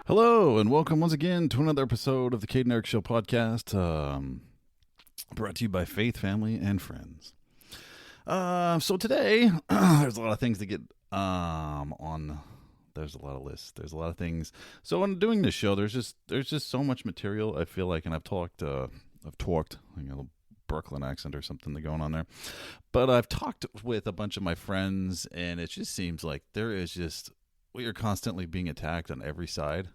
Hello, and welcome once again to another episode of the Cade and Eric Show podcast, brought to you by Faith, Family, and Friends. So today, there's a lot of things to get on. There's a lot of lists. There's a lot of things. So when doing this show, there's just so much material. I feel like, and I've talked, I got a little Brooklyn accent or something going on there, but I've talked with a bunch of my friends, and it just seems like we are constantly being attacked on every side.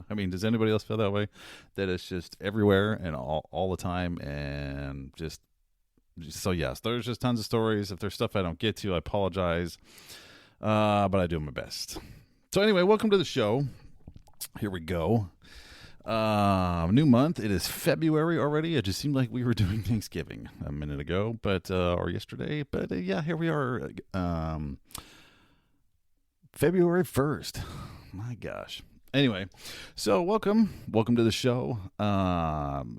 I mean, does anybody else feel that way? That it's just everywhere and all the time, and so yes, there's just tons of stories. If there's stuff I don't get to, I apologize, but I do my best. So anyway, welcome to the show. Here we go. New month. It is February already. It just seemed like we were doing Thanksgiving a minute ago, or yesterday. But yeah, here we are. February 1st. My gosh. Anyway, so welcome to the show.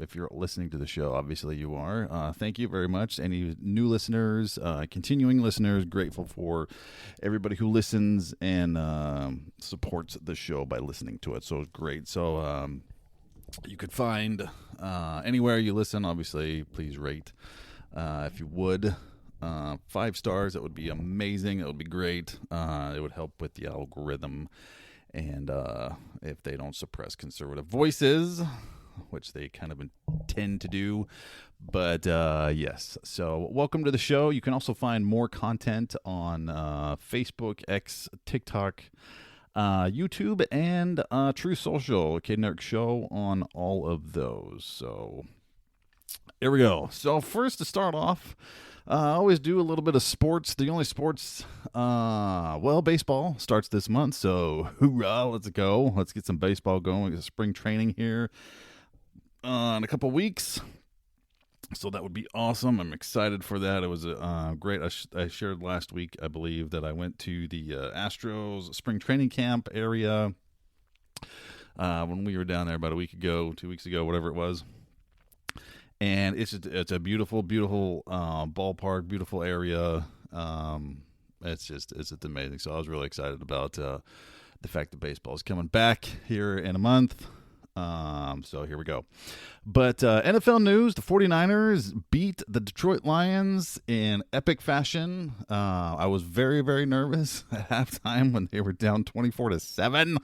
If you're listening to the show, obviously you are. Thank you very much. Any new listeners, continuing listeners, grateful for everybody who listens and supports the show by listening to it. So it's great. So you could find anywhere you listen, obviously, please rate if you would. 5 stars, that would be amazing. It would be great. It would help with the algorithm, and if they don't suppress conservative voices, which they kind of intend to do. But yes, so welcome to the show. You can also find more content on Facebook, X, TikTok, YouTube, and True Social, Cade and Eric Show on all of those. So here we go. So first, to start off, I always do a little bit of sports. The only sports, baseball starts this month, so hoorah, let's go. Let's get some baseball going. It's spring training here in a couple weeks, so that would be awesome. I'm excited for that. It was great. I shared last week, I believe, that I went to the Astros spring training camp area when we were down there about a week ago, 2 weeks ago, whatever it was. And it's a beautiful, beautiful ballpark, beautiful area. It's just amazing. So I was really excited about the fact that baseball is coming back here in a month. So here we go. But NFL news, the 49ers beat the Detroit Lions in epic fashion. I was very, very nervous at halftime when they were down 24-7.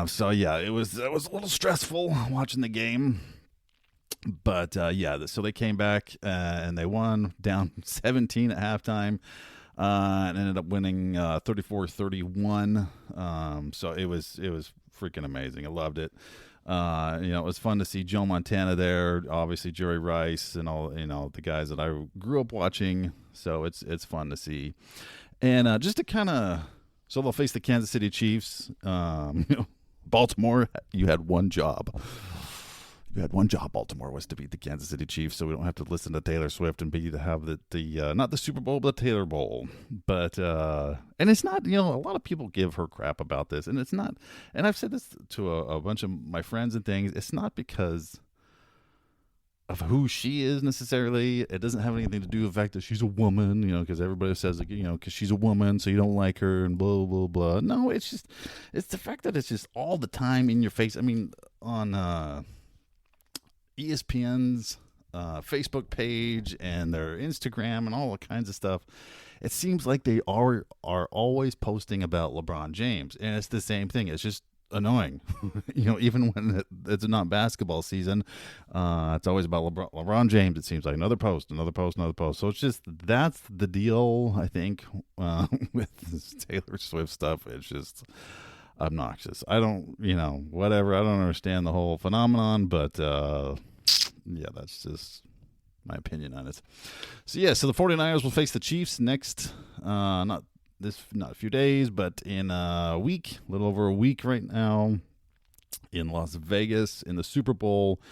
So yeah, it was a little stressful watching the game. But so they came back and they won, down 17 at halftime, and ended up winning 34-31. So it was freaking amazing. I loved it. It was fun to see Joe Montana there, obviously Jerry Rice and all, the guys that I grew up watching. So it's fun to see. And just to kind of, so they'll face the Kansas City Chiefs. Baltimore, you had one job. Baltimore, was to beat the Kansas City Chiefs, so we don't have to listen to Taylor Swift and be to have the not the Super Bowl, but the Taylor Bowl. But and it's not, a lot of people give her crap about this, and it's not. And I've said this to a bunch of my friends and things. It's not because of who she is necessarily. It doesn't have anything to do with the fact that she's a woman, because everybody says, because she's a woman, so you don't like her and blah, blah, blah. No, it's the fact that it's just all the time in your face. I mean, on ESPN's Facebook page and their Instagram and all kinds of stuff, it seems like they are always posting about LeBron James, and it's the same thing. It's just annoying. Even when it's not basketball season, it's always about LeBron James. It seems like another post. So it's just, that's the deal, I think, with this Taylor Swift stuff. It's just obnoxious. I don't, whatever. I don't understand the whole phenomenon, but yeah, that's just my opinion on it. So yeah, so the 49ers will face the Chiefs next, not a few days, but in a week, a little over a week right now, in Las Vegas in the Super Bowl.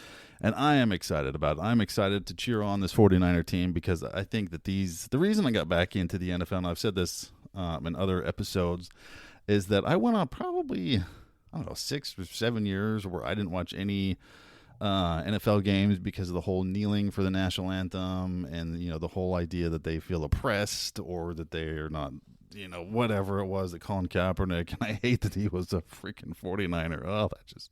And I am excited about it. I'm excited to cheer on this 49er team, because I think that the reason I got back into the NFL, and I've said this in other episodes, is that I went on probably, 6 or 7 years where I didn't watch any NFL games because of the whole kneeling for the national anthem, and the whole idea that they feel oppressed, or that they are not whatever it was that Colin Kaepernick, and I hate that he was a freaking 49er. Oh, that just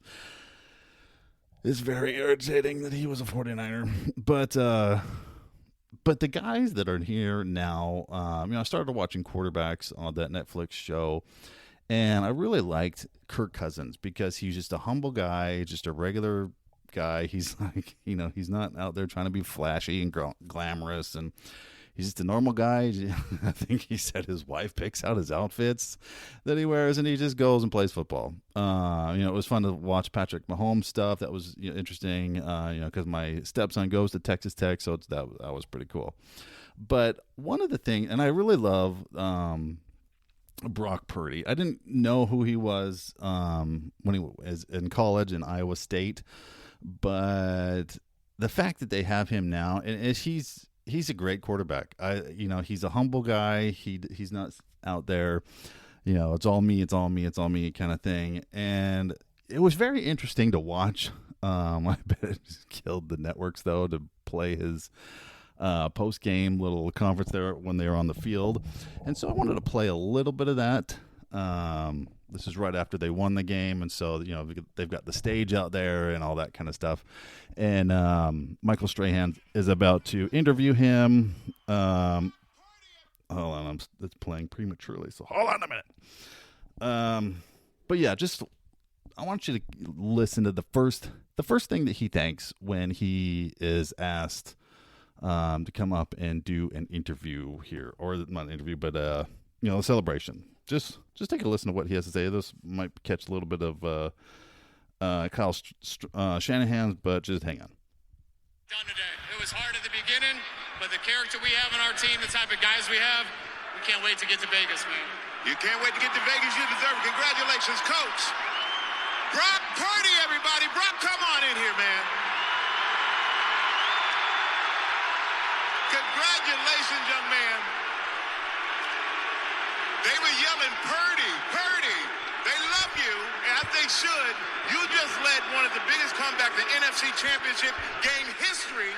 is very irritating that he was a 49er. But the guys that are here now, I started watching Quarterbacks on that Netflix show, and I really liked Kirk Cousins because he's just a humble guy, just a regular guy. He's like, he's not out there trying to be flashy and glamorous, and he's just a normal guy. I think he said his wife picks out his outfits that he wears, and he just goes and plays football. It was fun to watch Patrick Mahomes stuff. That was interesting, because my stepson goes to Texas Tech, so that was pretty cool. But one of the things, and I really love Brock Purdy. I didn't know who he was when he was in college in Iowa State, but the fact that they have him now, and he's a great quarterback. He's a humble guy. He's not out there, it's all me kind of thing. And it was very interesting to watch. I bet it just killed the networks though to play his post game little conference there when they were on the field. And so I wanted to play a little bit of that. This is right after they won the game, and so they've got the stage out there and all that kind of stuff. And Michael Strahan is about to interview him. Hold on, it's playing prematurely, so hold on a minute. But yeah, I want you to listen to the first thing that he thanks when he is asked to come up and do an interview here, or not an interview, but a celebration. Just take a listen to what he has to say. This might catch a little bit of Kyle Shanahan, but just hang on. Done today. It was hard at the beginning, but the character we have on our team, the type of guys we have, we can't wait to get to Vegas, man. You can't wait to get to Vegas. You deserve it. Congratulations, Coach. Brock Purdy, everybody. Brock, come on in here, man. Congratulations, young man. They were yelling, Purdy, Purdy. They love you, as they should. You just led one of the biggest comebacks in NFC Championship game history.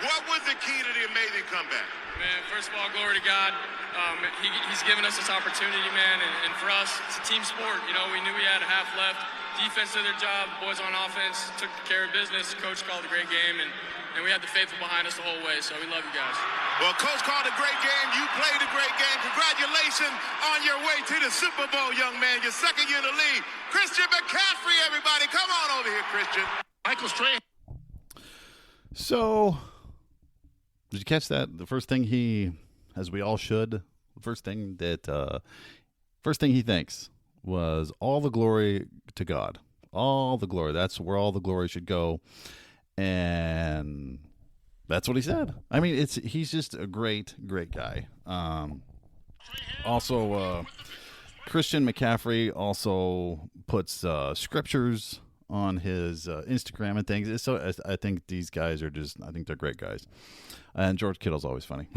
What was the key to the amazing comeback? Man, first of all, glory to God. He's given us this opportunity, man, and for us, it's a team sport. We knew we had a half left. Defense did their job. Boys on offense took care of business. Coach called a great game, and we had the faithful behind us the whole way, so we love you guys. Well, Coach called a great game. You played a great game. Congratulations on your way to the Super Bowl, young man. Your second year in the league. Christian McCaffrey, everybody. Come on over here, Christian. Michael Strahan. So, did you catch that? The first thing as we all should, the first thing he thinks was all the glory to God. All the glory. That's where all the glory should go. And that's what he said. I mean, he's just a great, great guy. Also, Christian McCaffrey also puts scriptures on his Instagram and things. So I think these guys are I think they're great guys. And George Kittle's always funny.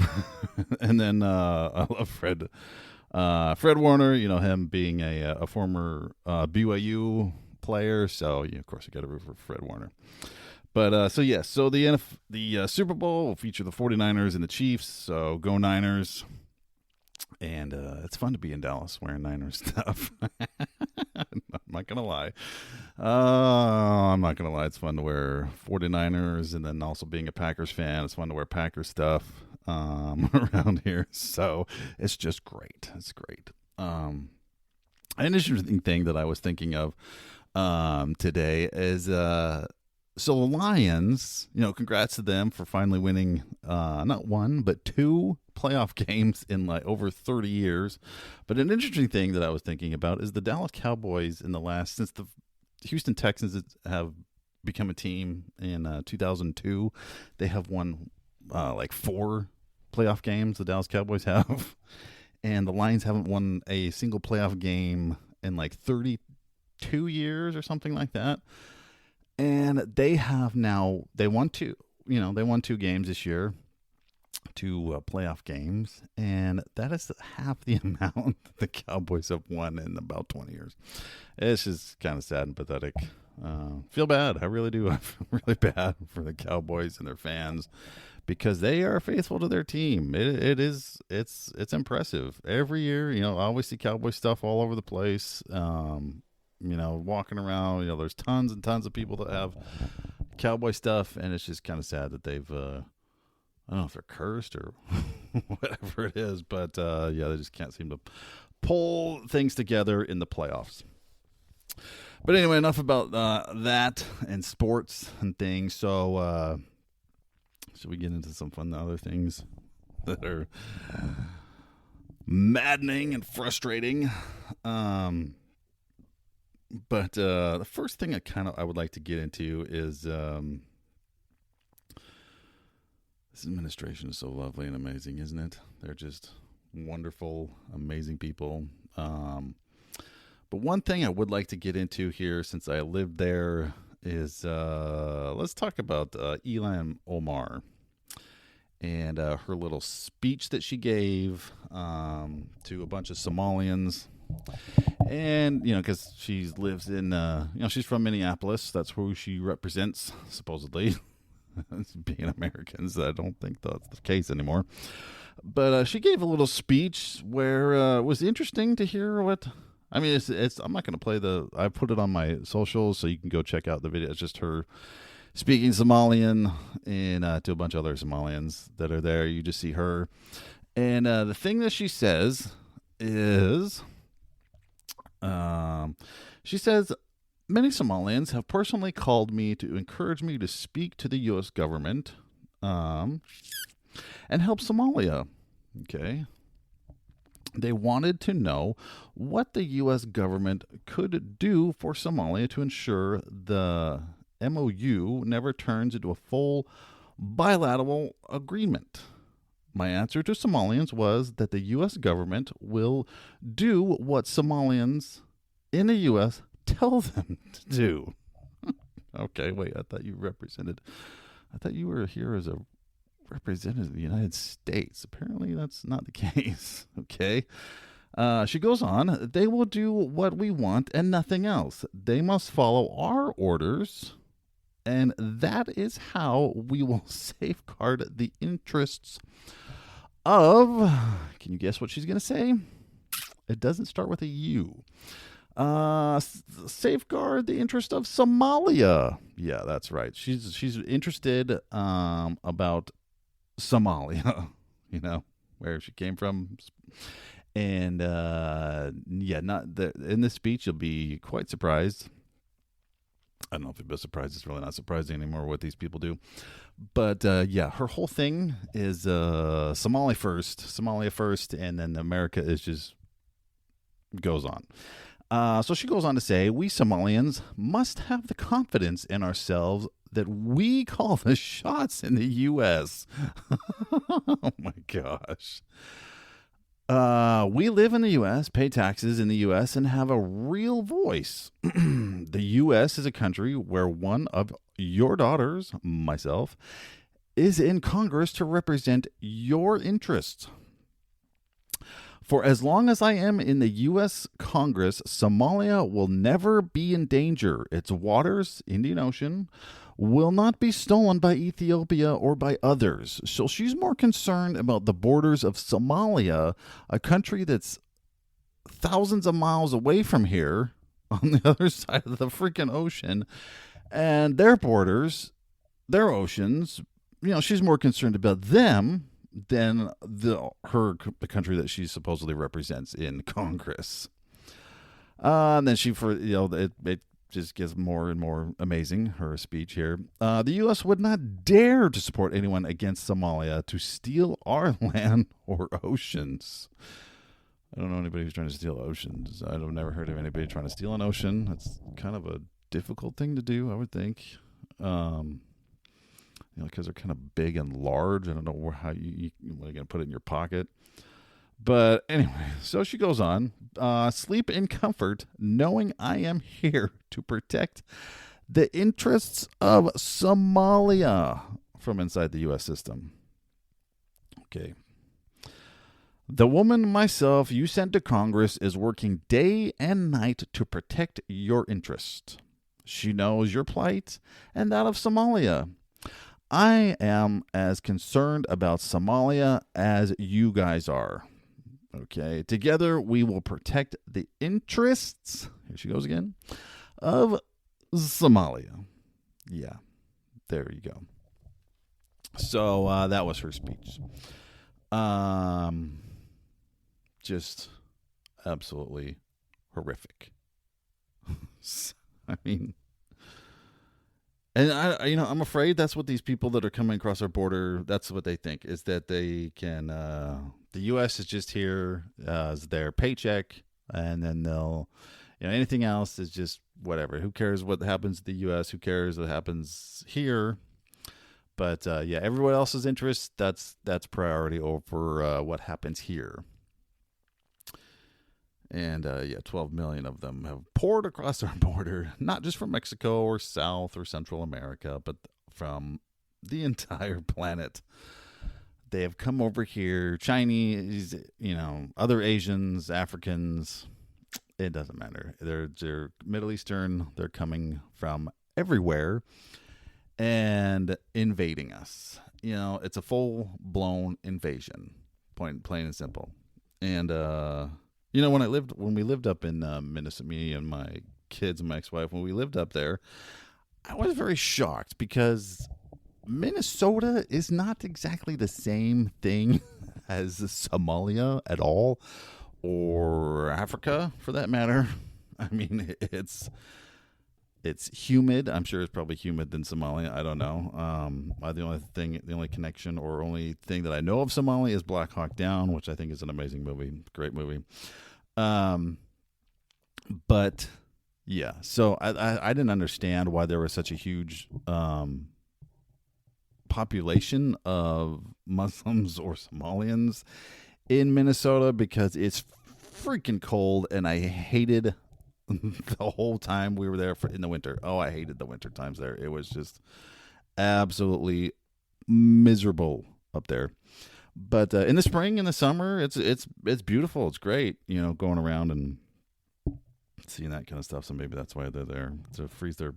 And then I love Fred Warner, him being a former BYU player. So, of course, you got to root for Fred Warner. But so the Super Bowl will feature the 49ers and the Chiefs. So go Niners. And it's fun to be in Dallas wearing Niners stuff. I'm not going to lie. It's fun to wear 49ers, and then also being a Packers fan, it's fun to wear Packers stuff around here. So it's just great. It's great. An interesting thing that I was thinking of today is so the Lions, congrats to them for finally winning not one, but two playoff games in over 30 years. But an interesting thing that I was thinking about is the Dallas Cowboys since the Houston Texans have become a team in 2002, they have won 4 playoff games, the Dallas Cowboys have. And the Lions haven't won a single playoff game in 32 years or something like that. And they won two games this year, 2 playoff games, and that is half the amount that the Cowboys have won in about 20 years. It's just kind of sad and pathetic. Feel bad. I really do. I feel really bad for the Cowboys and their fans because they are faithful to their team. It is it's impressive. Every year, I always see cowboy stuff all over the place. Walking around, there's tons and tons of people that have cowboy stuff, and it's just kind of sad that they've I don't know if they're cursed or whatever it is, but they just can't seem to pull things together in the playoffs. But anyway, enough about that and sports and things. So should we get into some fun other things that are maddening and frustrating? But the first thing I would like to get into is this administration is so lovely and amazing, isn't it? They're just wonderful, amazing people. But one thing I would like to get into here, since I lived there, is let's talk about Ilhan Omar and her little speech that she gave to a bunch of Somalians. And, because she lives in, she's from Minneapolis. That's who she represents, supposedly. Being Americans, I don't think that's the case anymore. But she gave a little speech where it was interesting to hear what... I mean, it's. I'm not going to play I put it on my socials, so you can go check out the video. It's just her speaking Somalian and to a bunch of other Somalians that are there. You just see her. And the thing that she says is... she says, many Somalians have personally called me to encourage me to speak to the U.S. government and help Somalia. Okay. They wanted to know what the U.S. government could do for Somalia to ensure the MOU never turns into a full bilateral agreement. My answer to Somalians was that the U.S. government will do what Somalians in the U.S. tell them to do. Okay, wait, I thought you were here as a representative of the United States. Apparently that's not the case. Okay. She goes on, they will do what we want and nothing else. They must follow our orders, and that is how we will safeguard the interests of... Can you guess what she's going to say? It doesn't start with a U. Safeguard the interest of Somalia. Yeah, that's right. She's interested about Somalia, where she came from. And in this speech, you'll be quite surprised. I don't know if you'll be surprised. It's really not surprising anymore what these people do. But her whole thing is Somalia first, and then America is just goes on. So she goes on to say, we Somalians must have the confidence in ourselves that we call the shots in the U.S. Oh, my gosh. We live in the U.S., pay taxes in the U.S., and have a real voice. The U.S. is a country where one of your daughters, myself, is in Congress to represent your interests. For as long as I am in the U.S. Congress, Somalia will never be in danger. Its waters, Indian Ocean, will not be stolen by Ethiopia or by others. So she's more concerned about the borders of Somalia, a country that's thousands of miles away from here on the other side of the freaking ocean, and their borders, their oceans. She's more concerned about them than the country that she supposedly represents in Congress. And then it just gets more and more amazing, her speech here. The U.S. would not dare to support anyone against Somalia to steal our land or oceans. I don't know anybody who's trying to steal oceans. I've never heard of anybody trying to steal an ocean. That's kind of a difficult thing to do, I would think. Because they're kind of big and large. I don't know how you're going to put it in your pocket. But anyway, so she goes on. Sleep in comfort, knowing I am here to protect the interests of Somalia from inside the U.S. system. Okay. The woman myself you sent to Congress is working day and night to protect your interests. She knows your plight and that of Somalia. I am as concerned about Somalia as you guys are. Okay. Together, we will protect the interests, here she goes again, of Somalia. Yeah. There you go. So that was her speech. Just absolutely horrific. I mean, and I'm afraid that's what these people that are coming across our border, that's what they think, is that they can, the U.S. is just here as their paycheck, and then they'll, anything else is just whatever. Who cares what happens to the U.S.? Who cares what happens here? But yeah, everyone else's interest, that's priority over what happens here. And yeah, 12 million of them have poured across our border, not just from Mexico or South or Central America, but from the entire planet. They have come over here, Chinese, other Asians, Africans. It doesn't matter. They're Middle Eastern. They're coming from everywhere and invading us. It's a full-blown invasion, plain and simple. And when we lived up in Minnesota, me and my kids and my ex-wife, when we lived up there, I was very shocked because Minnesota is not exactly the same thing as Somalia at all, or Africa for that matter. I mean, it's humid. I'm sure it's probably humid than Somalia. I don't know. The only connection or only thing that I know of Somalia is Black Hawk Down, which I think is an amazing movie, great movie. But yeah, so I didn't understand why there was such a huge population of Muslims or Somalians in Minnesota, because it's freaking cold, and I hated the whole time we were there in the winter. Oh, I hated the winter times there. It was just absolutely miserable up there. But in the spring and the summer, it's beautiful. It's great, going around and seeing that kind of stuff. So maybe that's why they're there, to freeze their,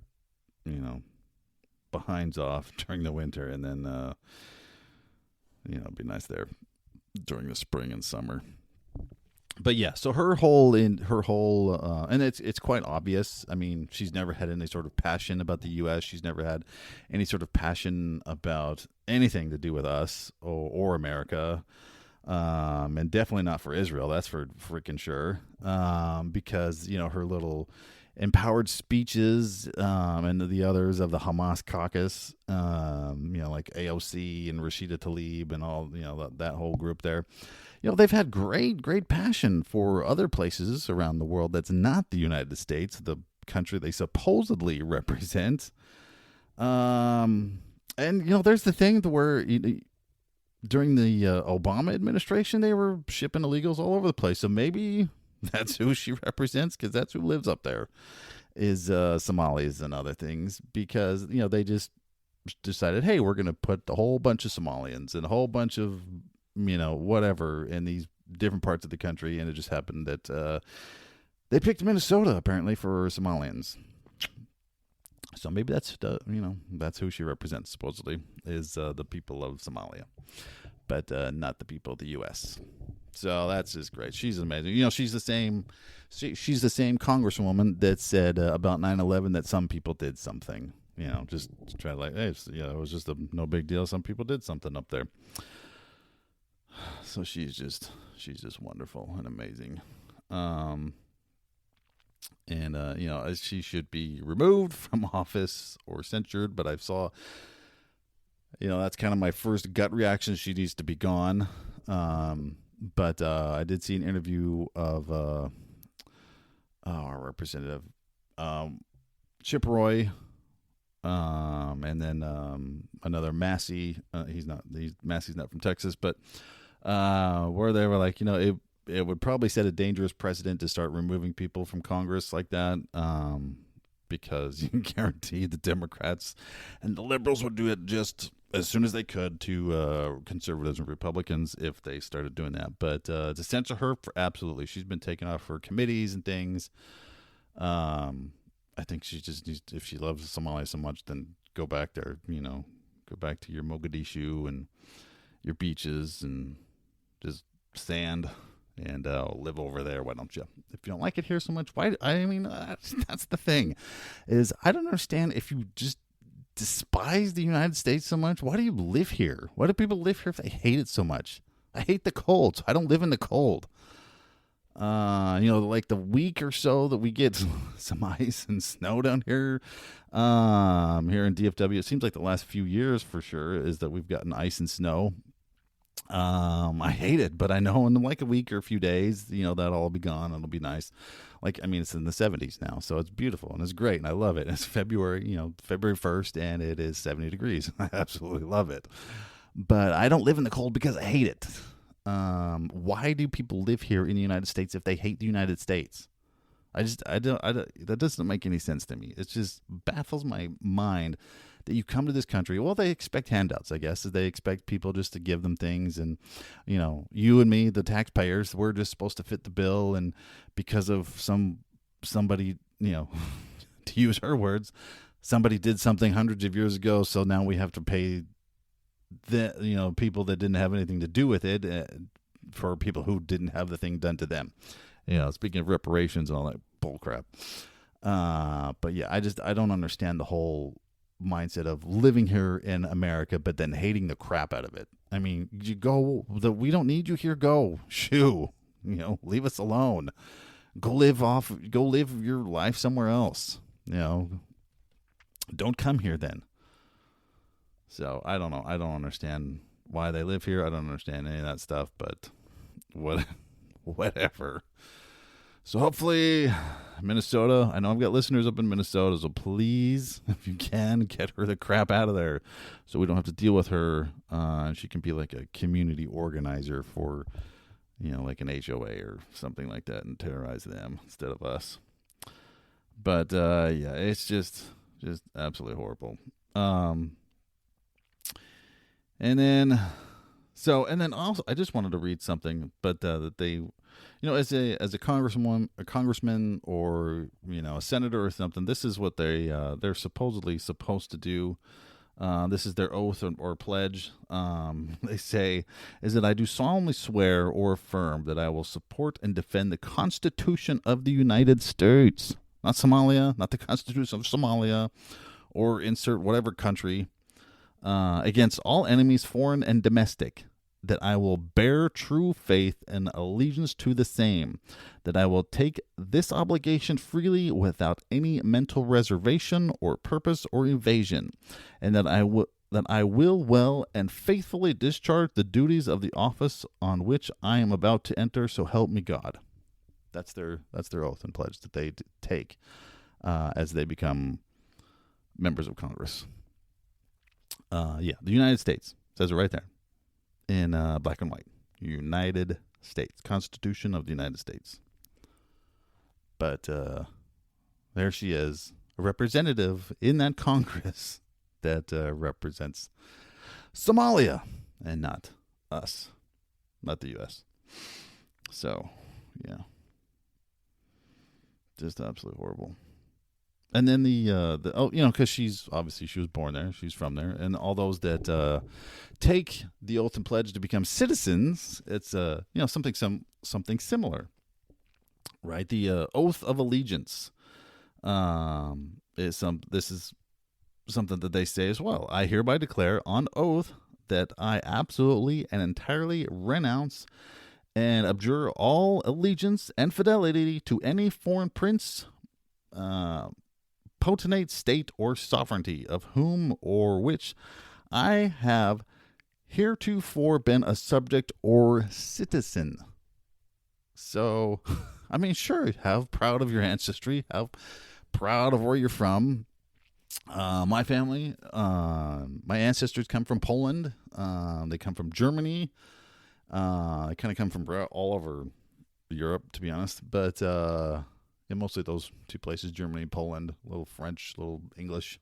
behinds off during the winter, and then, it'd be nice there during the spring and summer. But yeah, so her whole, and it's quite obvious. I mean, she's never had any sort of passion about the U.S. She's never had any sort of passion about anything to do with us or America, and definitely not for Israel. That's for freaking sure. Because her little empowered speeches, and the others of the Hamas caucus, like AOC and Rashida Tlaib and all, that whole group there. They've had great passion for other places around the world that's not the United States, the country they supposedly represent. And, there's the thing where during the Obama administration, they were shipping illegals all over the place. So maybe that's who she represents, because that's who lives up there, is Somalis and other things, because, they just decided, hey, we're going to put a whole bunch of Somalians and a whole bunch of whatever in these different parts of the country, and it just happened that they picked Minnesota apparently for Somalians. So maybe that's that's who she represents, supposedly, is the people of Somalia, but not the people of the U.S. So that's just great. She's amazing. She's the same. She's the same congresswoman that said about 9/11 that some people did something. Just try to hey, it was just no big deal. Some people did something up there. So she's just wonderful and amazing. She should be removed from office or censured, but I saw, that's kind of my first gut reaction. She needs to be gone. But I did see an interview of our representative, Chip Roy, and then another Massey. Massey's not from Texas, but where they were like, it would probably set a dangerous precedent to start removing people from Congress like that, because you can guarantee the Democrats and the liberals would do it just as soon as they could to conservatives and Republicans if they started doing that. But to censor her, absolutely. She's been taken off her committees and things. I think she just needs, if she loves Somalia so much, then go back there, Go back to your Mogadishu and your beaches and just sand and live over there. Why don't you? If you don't like it here so much, why? I mean, that's the thing, is I don't understand if you just despise the United States so much. Why do you live here? Why do people live here if they hate it so much? I hate the cold, so I don't live in the cold. Like the week or so that we get some ice and snow down here, here in DFW, it seems like the last few years for sure is that we've gotten ice and snow. I hate it, but I know in like a week or a few days, that'll all be gone. It'll be nice. It's in the 70s now, so it's beautiful and it's great and I love it. It's February 1st, and it is 70 degrees. I absolutely love it. But I don't live in the cold because I hate it. Why do people live here in the United States if they hate the United States? I don't, that doesn't make any sense to me. It just baffles my mind that you come to this country. Well, they expect handouts, I guess. They expect people just to give them things. And, you and me, the taxpayers, we're just supposed to fit the bill. And because of somebody, to use her words, somebody did something hundreds of years ago. So now we have to pay the people that didn't have anything to do with it for people who didn't have the thing done to them. Speaking of reparations and all that bull crap. But yeah, I don't understand the whole mindset of living here in America, but then hating the crap out of it. I mean, we don't need you here. Go, shoo, leave us alone. Go live your life somewhere else. Don't come here then. So I don't know. I don't understand why they live here. I don't understand any of that stuff, but whatever. So hopefully Minnesota, I know I've got listeners up in Minnesota, so please, if you can, get her the crap out of there so we don't have to deal with her. She can be like a community organizer for, like an HOA or something like that and terrorize them instead of us. But, yeah, it's just absolutely horrible. And then also, I just wanted to read something, but that they, as a congressman, or a senator or something, this is what they're supposedly supposed to do. This is their oath or pledge. They say is that I do solemnly swear or affirm that I will support and defend the Constitution of the United States, not Somalia, not the Constitution of Somalia, or insert whatever country. Against all enemies, foreign and domestic, that I will bear true faith and allegiance to the same, that I will take this obligation freely without any mental reservation or purpose or evasion, and that I will well and faithfully discharge the duties of the office on which I am about to enter, so help me God. That's their oath and pledge that they take as they become members of Congress. The United States says it right there in black and white. United States, Constitution of the United States. But there she is, a representative in that Congress that represents Somalia and not us, not the U.S. So, yeah, just absolutely horrible. And then because she was born there, she's from there, and all those that take the oath and pledge to become citizens, it's something similar, right? The oath of allegiance this is something that they say as well. I hereby declare on oath that I absolutely and entirely renounce and abjure all allegiance and fidelity to any foreign prince, potentate, state, or sovereignty, of whom or which I have heretofore been a subject or citizen. So, I mean, sure, have proud of your ancestry, have proud of where you're from. My family, my ancestors come from Poland. They come from Germany. They kind of come from all over Europe, to be honest. But mostly those two places, Germany, Poland, a little French, a little English,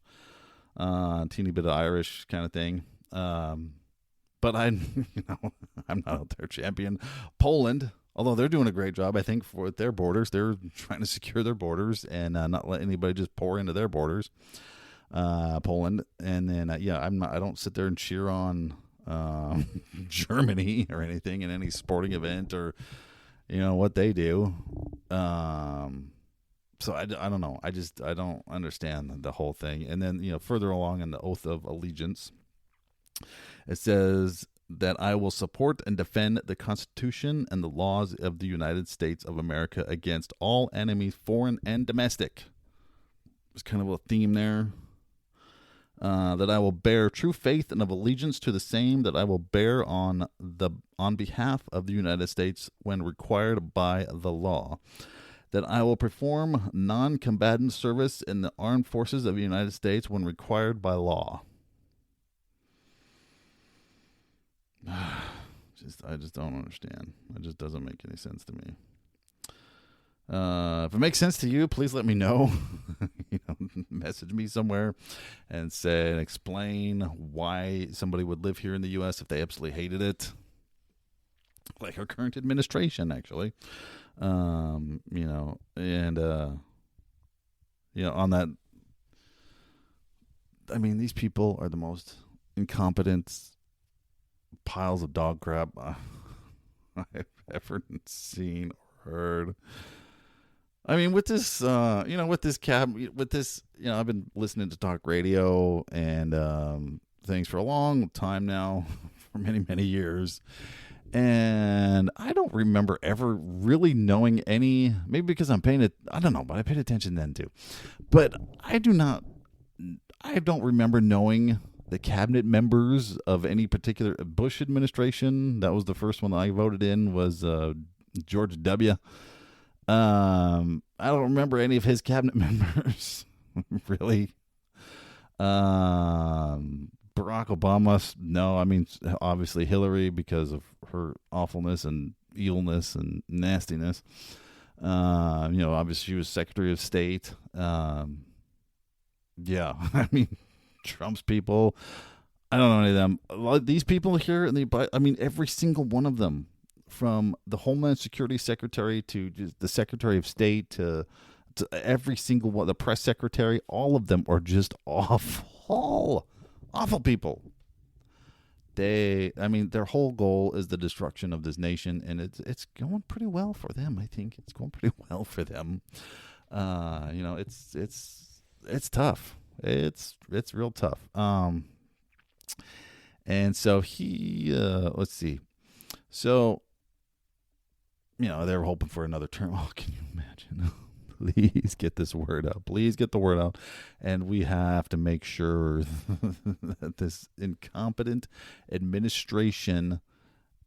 teeny bit of Irish kind of thing. But I'm not out there champion Poland, although they're doing a great job, I think, for their borders. They're trying to secure their borders and not let anybody just pour into their borders. Poland, and then I don't sit there and cheer on Germany or anything in any sporting event or what they do. So I don't know. I don't understand the whole thing. And then further along in the oath of allegiance, it says that I will support and defend the Constitution and the laws of the United States of America against all enemies, foreign and domestic. There's kind of a theme there. That I will bear true faith and of allegiance to the same, that I will bear on behalf of the United States when required by the law, that I will perform non-combatant service in the armed forces of the United States when required by law. I just don't understand. It just doesn't make any sense to me. If it makes sense to you, please let me know. Message me somewhere and explain why somebody would live here in the U.S. if they absolutely hated it, like our current administration, actually. On that, I mean, these people are the most incompetent piles of dog crap I've ever seen or heard. I mean, with this, I've been listening to talk radio and things for a long time now, for many, many years. And I don't remember ever really knowing any, maybe because I'm paying it, I don't know, but I paid attention then too. But I don't remember knowing the cabinet members of any particular Bush administration. That was the first one that I voted in, was George W. I don't remember any of his cabinet members, really. Barack Obama, no. I mean, obviously Hillary, because of her awfulness and evilness and nastiness. Obviously she was Secretary of State. I mean, Trump's people, I don't know any of them. These people here, every single one of them, from the Homeland Security Secretary to just the Secretary of State to every single one, the press secretary, all of them are just awful people. Their whole goal is the destruction of this nation, and it's going pretty well for them. I think it's going pretty well for them. It's tough. It's real tough. And so let's see. So, they were hoping for another term. Oh, can you imagine? Please get this word out. Please get the word out. And we have to make sure that this incompetent administration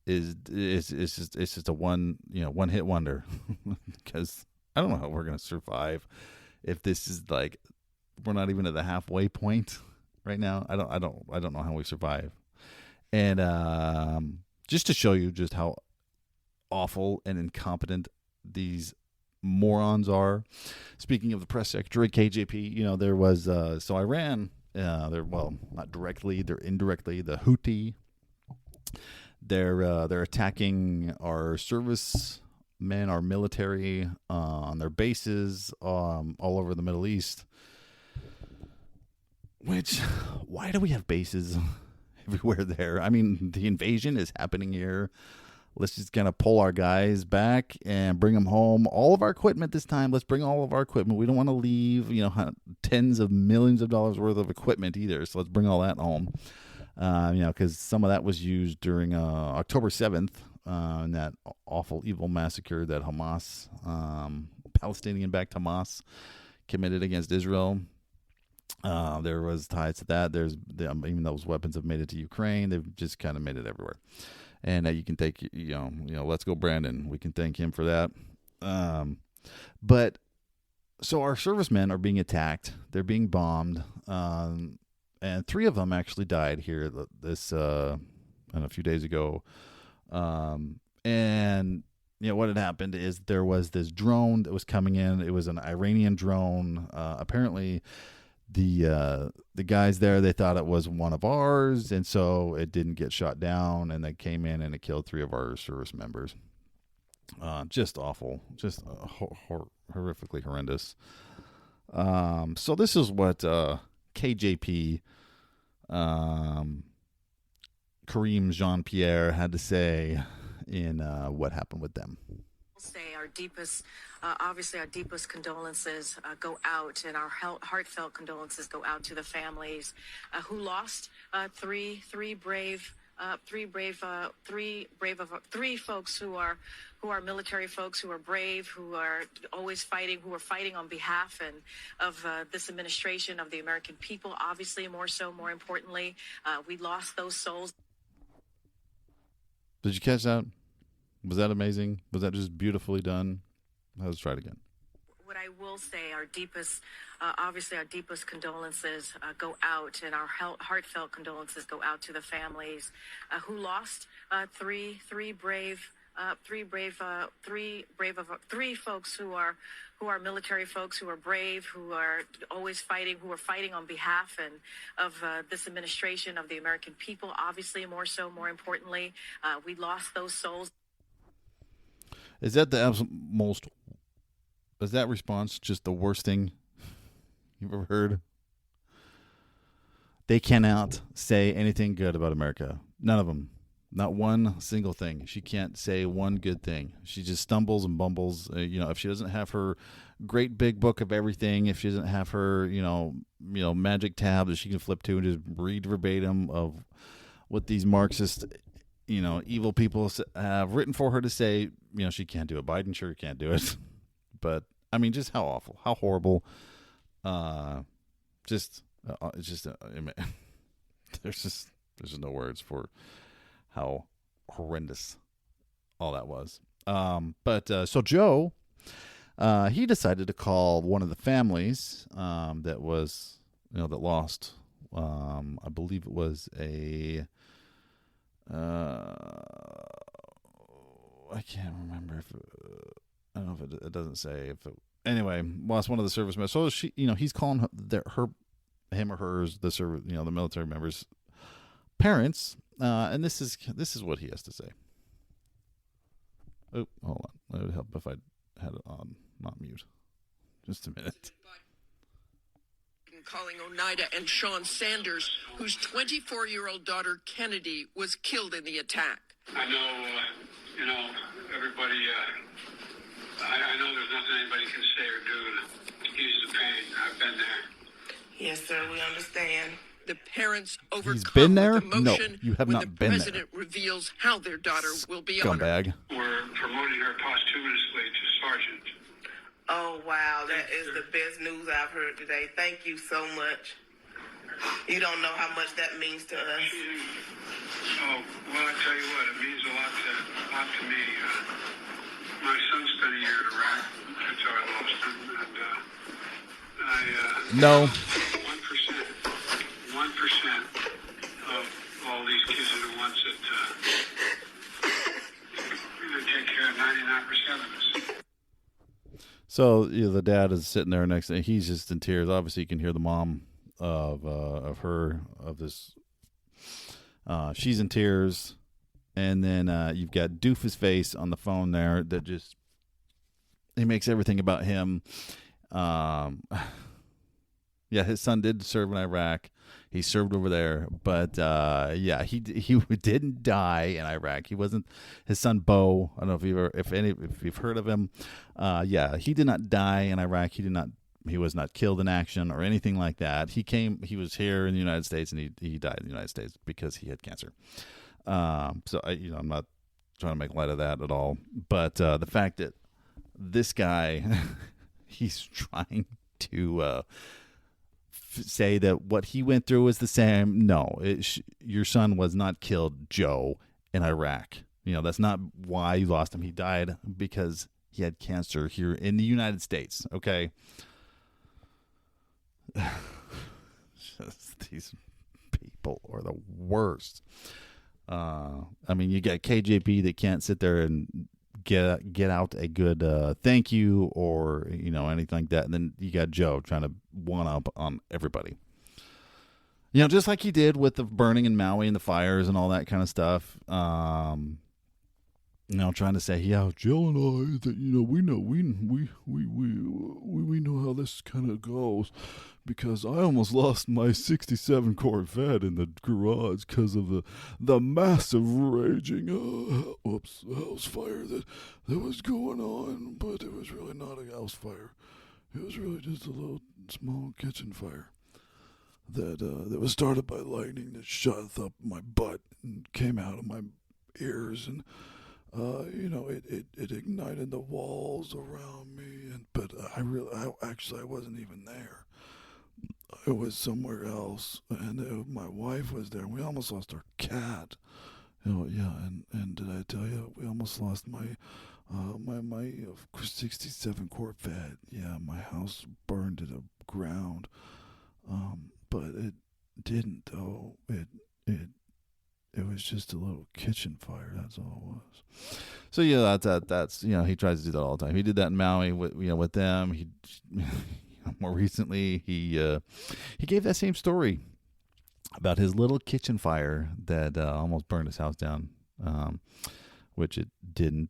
is just a one hit wonder. Because I don't know how we're going to survive if this is like, we're not even at the halfway point right now. I don't know how we survive. And just to show you just how awful and incompetent these morons are. Speaking of the press secretary, KJP, there was so Iran, not directly, they're indirectly, the Houthi, they're attacking our servicemen, our military, on their bases all over the Middle East. Which, why do we have bases everywhere there? I mean, the invasion is happening here. Let's just kind of pull our guys back and bring them home. All of our equipment this time. Let's bring all of our equipment. We don't want to leave, tens of millions of dollars worth of equipment either. So let's bring all that home. Because some of that was used during October 7th in that awful, evil massacre that Hamas, Palestinian-backed Hamas, committed against Israel. There was ties to that. Even those weapons have made it to Ukraine. They've just kind of made it everywhere. And you can take, let's go Brandon. We can thank him for that. But so our servicemen are being attacked. They're being bombed. And 3 of them actually died here a few days ago. And what had happened is there was this drone that was coming in. It was an Iranian drone. Apparently the guys there, they thought it was one of ours, and so it didn't get shot down, and they came in and it killed 3 of our service members. Just awful, just horrifically horrendous. So this is what KJP, Kareem Jean-Pierre had to say in what happened with them. Say our deepest, obviously our deepest condolences go out, and our heartfelt condolences go out to the families who lost three folks who are military folks, who are brave, who are always fighting, who are fighting on behalf of this administration, of the American people. Obviously, more importantly, we lost those souls. Did you catch that? Was that amazing? Was that just beautifully done? Let's try it again. What I will say, our deepest, obviously our deepest condolences go out, and our heartfelt condolences go out to the families who lost three folks who are military folks, who are brave, who are always fighting, who are fighting on behalf of this administration, of the American people. Obviously, more importantly, we lost those souls. Is that the absolute most? Is that response just the worst thing you've ever heard? They cannot say anything good about America. None of them. Not one single thing. She can't say one good thing. She just stumbles and bumbles. If she doesn't have her great big book of everything, if she doesn't have her, magic tab that she can flip to and just read verbatim of what these Marxist, evil people have written for her to say, she can't do it. Biden sure can't do it. But I mean, just how awful, how horrible. It's just there's just no words for how horrendous all that was. So Joe, he decided to call one of the families that was, that lost. I believe it was a. I can't remember if I don't know if it doesn't say if it. Anyway, lost one of the service members. So she, he's calling him or hers, the service, the military members' parents. And this is what he has to say. Oh, hold on. It would help if I had it on, not mute. Just a minute. Calling Oneida and Sean Sanders, whose 24-year-old daughter Kennedy was killed in the attack. I know, everybody. I know there's nothing anybody can say or do to ease the pain. I've been there. Yes, sir. We understand. The parents overcome He's been there? with emotion No, you have when not been there. the president reveals how their daughter will be Scumbag. honored. We're promoting her posthumously to sergeant. Oh, wow. That is the best news I've heard today. Thank you so much. You don't know how much that means to us. Oh, well, I tell you what, it means a lot to me. My son spent a year in Iraq until I lost him, and No. 1% of all these kids are the ones that take care of 99% of us. So the dad is sitting there next to him. He's just in tears. Obviously, you can hear the mom of this. She's in tears, and then you've got Doofus face on the phone there that just he makes everything about him. Yeah, his son did serve in Iraq. He served over there, but he didn't die in Iraq. He wasn't. His son Bo. I don't know if you've heard of him. He did not die in Iraq. He was not killed in action or anything like that. He was here in the United States, and he died in the United States because he had cancer. I'm not trying to make light of that at all. But the fact that this guy, he's trying to say that what he went through is the same. No, your son was not killed, Joe, in Iraq. That's not why you lost him. He died because he had cancer here in the United States. Okay. Just these people are the worst. You got KJP that can't sit there and get out a good thank you or anything like that, and then you got Joe trying to one up on everybody. Just like he did with the burning in Maui and the fires and all that kind of stuff. trying to say, yeah, Jill and I, that we know how this kind of goes, because I almost lost my '67 Corvette in the garage because of the massive raging house fire that was going on, but it was really not a house fire. It was really just a little small kitchen fire that was started by lightning that shot up my butt and came out of my ears, and it ignited the walls around me, but I wasn't even there. I was somewhere else, and my wife was there. We almost lost our cat. And did I tell you we almost lost my 67 Corvette? Yeah, my house burned to the ground, but it didn't though. It was just a little kitchen fire. That's all it was. So yeah, that's he tries to do that all the time. He did that in Maui with them. He more recently he gave that same story about his little kitchen fire that almost burned his house down, which it didn't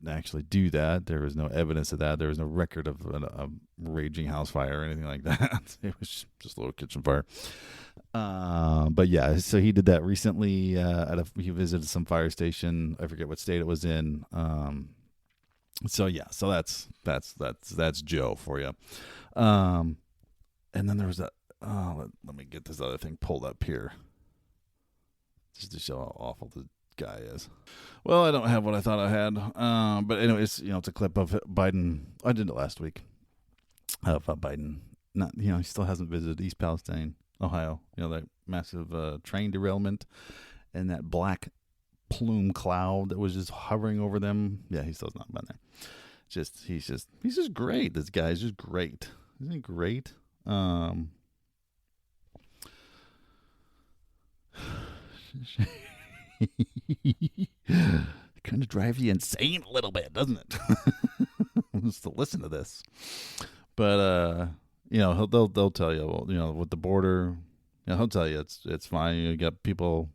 actually do that. There was no evidence of that. There was no record of a raging house fire or anything like that. It was just a little kitchen fire. But yeah, so he did that recently. He visited some fire station. I forget what state it was in. So that's Joe for you. And then there was that. Let me get this other thing pulled up here, just to show how awful the guy is. Well, I don't have what I thought I had. But anyways, it's a clip of Biden. I did it last week. Of Biden. Not, he still hasn't visited East Palestine, Ohio. That massive train derailment and that black plume cloud that was just hovering over them. Yeah, he still's not been there. He's just great. This guy's just great. Isn't he great? Kind of drives you insane a little bit, doesn't it? Just to listen to this. But they'll tell you, well, with the border, he'll tell you it's fine. You got people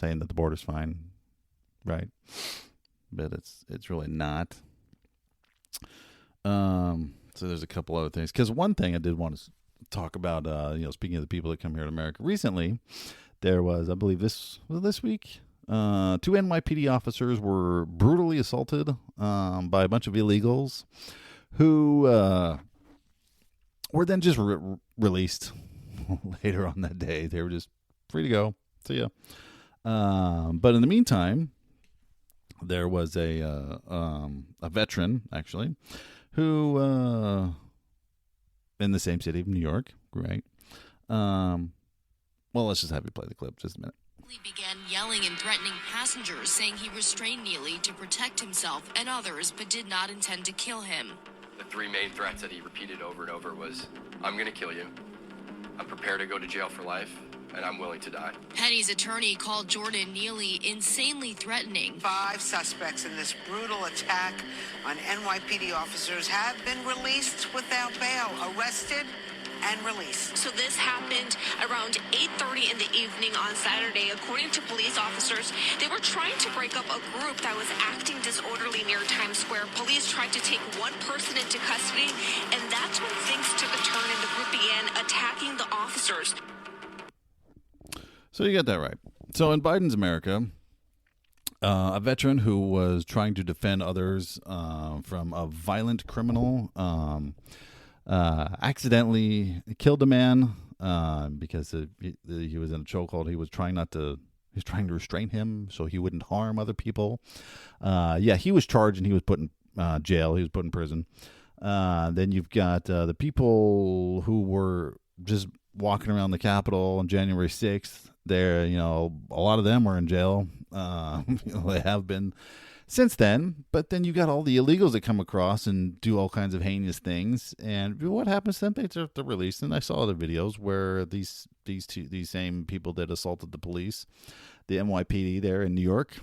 saying that the border's fine, right? But it's really not. So there's a couple other things. Because one thing I did want to talk about, speaking of the people that come here to America recently, there was, I believe this week, 2 NYPD officers were brutally assaulted by a bunch of illegals who were then just released later on that day. They were just free to go. So yeah. But in the meantime, there was a veteran, actually, who in the same city of New York, right? Well, let's just have you play the clip just a minute. He began yelling and threatening passengers, saying he restrained Neely to protect himself and others, but did not intend to kill him. The 3 main threats that he repeated over and over was, I'm going to kill you, I'm prepared to go to jail for life, and I'm willing to die. Penny's attorney called Jordan Neely insanely threatening. 5 suspects in this brutal attack on NYPD officers have been released without bail, arrested and released. So this happened around 8:30 in the evening on Saturday. According to police officers, they were trying to break up a group that was acting disorderly near Times Square. Police tried to take one person into custody, and that's when things took a turn and the group began attacking the officers. So you got that right. So in Biden's America, a veteran who was trying to defend others from a violent criminal accidentally killed a man because he was in a chokehold. He was trying to restrain him so he wouldn't harm other people. He was charged and he was put in jail. He was put in prison. Then you've got the people who were just walking around the Capitol on January 6th. There, a lot of them were in jail. They have been since then, but then you got all the illegals that come across and do all kinds of heinous things. And what happens to them? They're released. And I saw other videos where these same people that assaulted the police, the NYPD there in New York,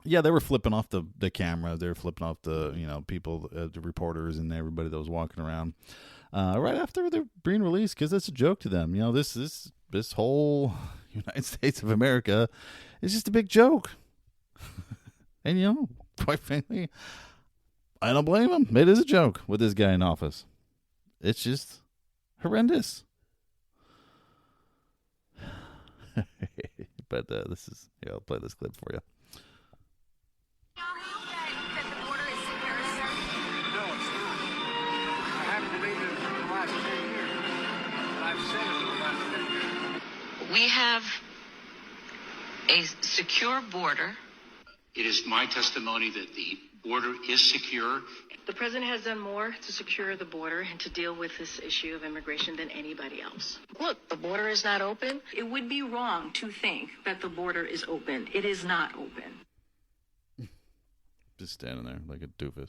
yeah, they were flipping off the camera. They were flipping off the people, the reporters, and everybody that was walking around right after they're being released, because it's a joke to them. This whole United States of America is just a big joke. And, you know, quite frankly, I don't blame him. It is a joke with this guy in office. It's just horrendous. But this is, here, I'll play this clip for you. We have a secure border. It is my testimony that the border is secure. The president has done more to secure the border and to deal with this issue of immigration than anybody else. Look, the border is not open. It would be wrong to think that the border is open. It is not open. Just standing there like a doofus.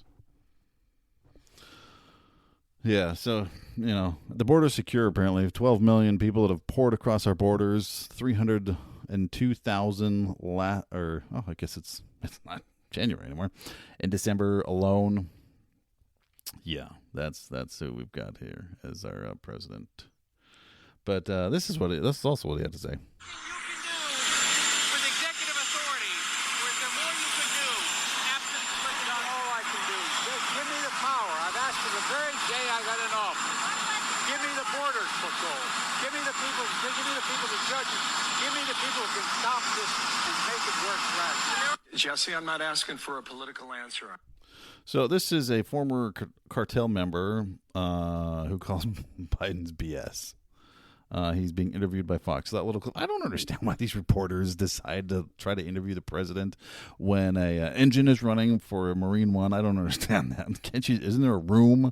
Yeah, so, you know, the border is secure, apparently. 12 million people that have poured across our borders. 302,000 I guess it's not January anymore. In December alone. Yeah, that's who we've got here as our president. But that's also what he had to say. Jesse, I'm not asking for a political answer. So this is a former cartel member who calls Biden's BS. He's being interviewed by Fox. That little clip, I don't understand why these reporters decide to try to interview the president when a engine is running for a Marine One. I don't understand that. Can't you? Isn't there a room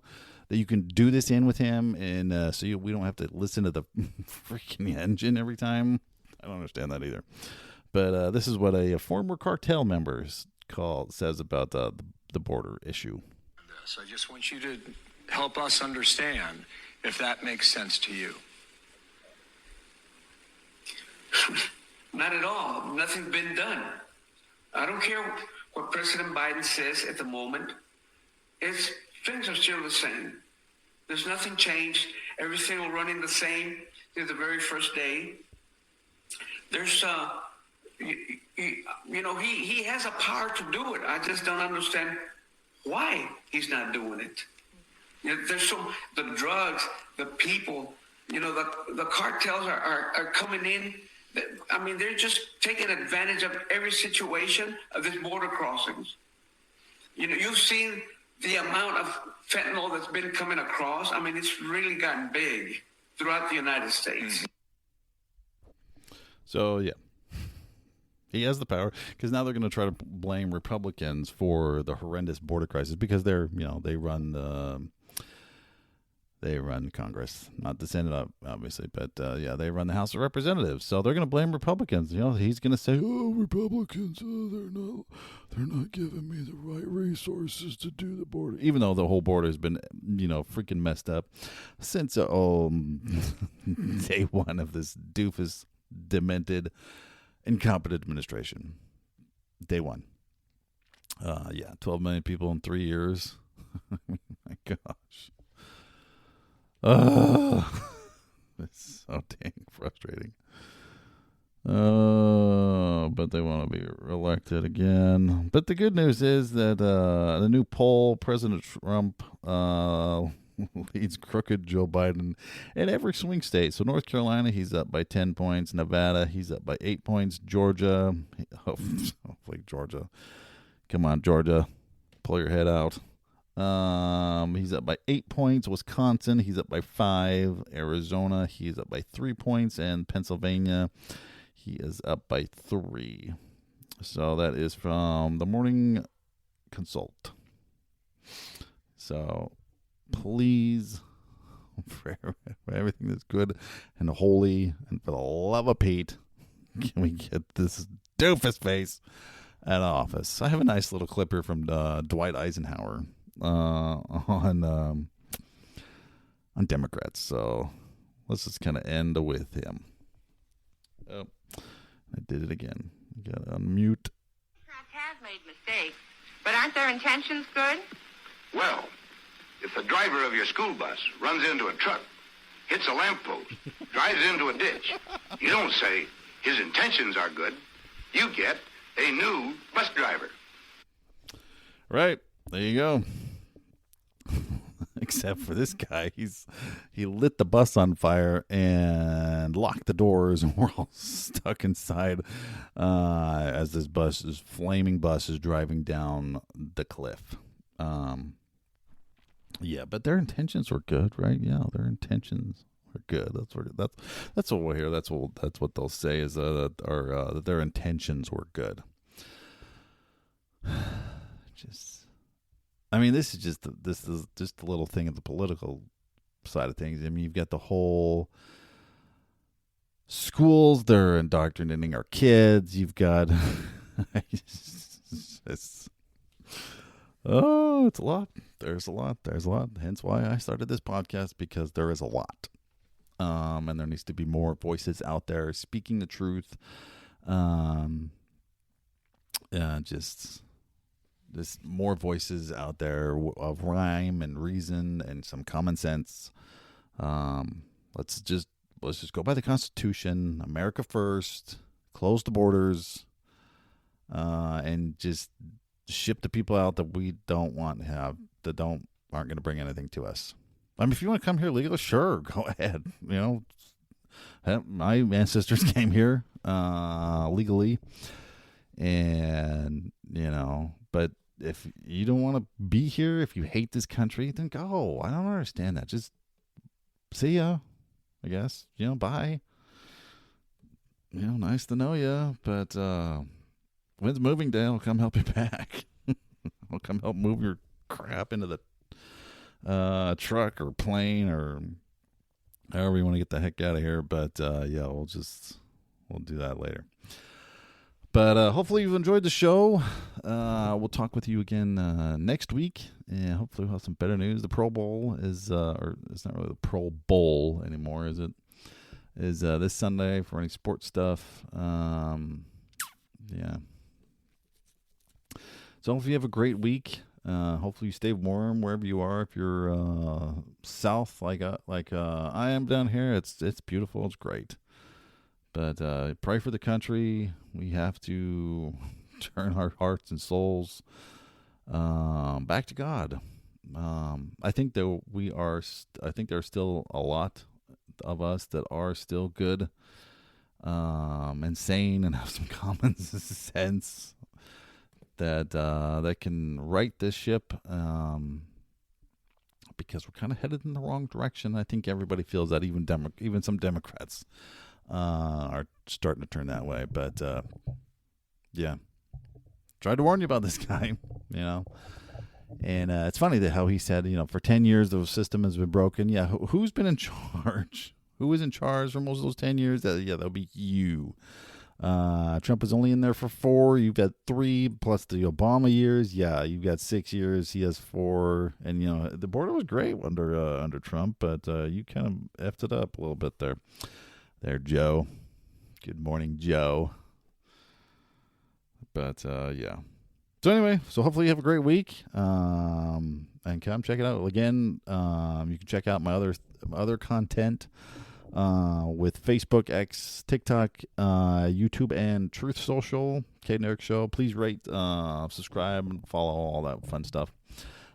that you can do this in with him, and so we don't have to listen to the freaking engine every time? I don't understand that either. But this is what a former cartel member says about the border issue. So I just want you to help us understand if that makes sense to you. Not at all. Nothing's been done. I don't care what President Biden says at the moment. Things are still the same. There's nothing changed. Everything will run in the same through the very first day. There's he has a power to do it. I just don't understand why he's not doing it. You know, the drugs, the people, the cartels are coming in. I mean, they're just taking advantage of every situation of this border crossings. You know, you've seen the amount of fentanyl that's been coming across. I mean, it's really gotten big throughout the United States. So, yeah. He has the power because now they're going to try to blame Republicans for the horrendous border crisis because they run Congress, not the Senate, obviously, but they run the House of Representatives. So they're going to blame Republicans. You know, he's going to say, "Oh, Republicans, they're not giving me the right resources to do the border," even though the whole border has been, freaking messed up since day one of this doofus, demented, incompetent administration. Day one. 12 million people in 3 years. My gosh. It's so dang frustrating. But they want to be elected again. But the good news is that the new poll, President Trump leads crooked Joe Biden in every swing state. So North Carolina, he's up by 10 points. Nevada, he's up by 8 points. Georgia, hopefully Georgia. Come on, Georgia. Pull your head out. He's up by 8 points. Wisconsin, he's up by 5. Arizona, he's up by 3 points. And Pennsylvania, he is up by 3. So that is from the Morning Consult. So please, for everything that's good and holy, and for the love of Pete, can we get this doofus face out of office? I have a nice little clip here from Dwight Eisenhower on Democrats. So let's just kind of end with him. Oh, I did it again. Got to unmute. Democrats have made mistakes, but aren't their intentions good? Well, if the driver of your school bus runs into a truck, hits a lamppost, drives into a ditch, you don't say his intentions are good. You get a new bus driver. Right. There you go. Except for this guy, he lit the bus on fire and locked the doors, and we're all stuck inside as this flaming bus is driving down the cliff. Yeah, but their intentions were good, right? Yeah, their intentions were good. That's what we'll hear. That's what they'll say is that their intentions were good. This is just a little thing of the political side of things. I mean, you've got the whole schools, they're indoctrinating our kids. You've got it's a lot. There's a lot. Hence why I started this podcast, because there is a lot. And there needs to be more voices out there speaking the truth. Just more voices out there of rhyme and reason and some common sense. Let's just go by the Constitution. America first. Close the borders, and just ship the people out that we don't want to have, that aren't going to bring anything to us. I mean, if you want to come here legally, sure, go ahead. You know, my ancestors came here legally, and but if you don't want to be here, if you hate this country, then go. I don't understand that. Just see ya, I guess. Bye. Nice to know you, but when's moving day? I'll come help you back. I'll come help move your crap into the truck or plane or however you want to get the heck out of here. But yeah, we'll do that later. But hopefully you've enjoyed the show. We'll talk with you again next week, and hopefully we'll have some better news. The Pro Bowl is, or it's not really the Pro Bowl anymore, is it? Is this Sunday for any sports stuff. Yeah. So hopefully you have a great week. Hopefully you stay warm wherever you are. If you're south like I am down here, it's beautiful. It's great. But pray for the country. We have to turn our hearts and souls back to God. I think there's still a lot of us that are still good and sane and have some common sense that can right this ship, because we're kind of headed in the wrong direction. I think everybody feels that, even some Democrats are starting to turn that way. But yeah, tried to warn you about this guy, and it's funny that how he said, for 10 years the system has been broken. Yeah, who's been in charge? Who was in charge for most of those 10 years? That'll be you. Trump was only in there for 4. You've got 3 plus the Obama years. Yeah, you've got 6 years. He has 4. And the border was great under Trump, but you kind of effed it up a little bit there. There, Joe. Good morning, Joe. But yeah. So anyway, hopefully you have a great week. And come check it out again. You can check out my other content with Facebook, X, TikTok, YouTube, and Truth Social, Kate and Eric Show. Please rate, subscribe, and follow all that fun stuff,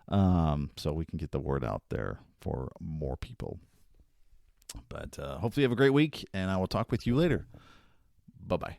so we can get the word out there for more people. But hopefully you have a great week, and I will talk with you later. Bye-bye.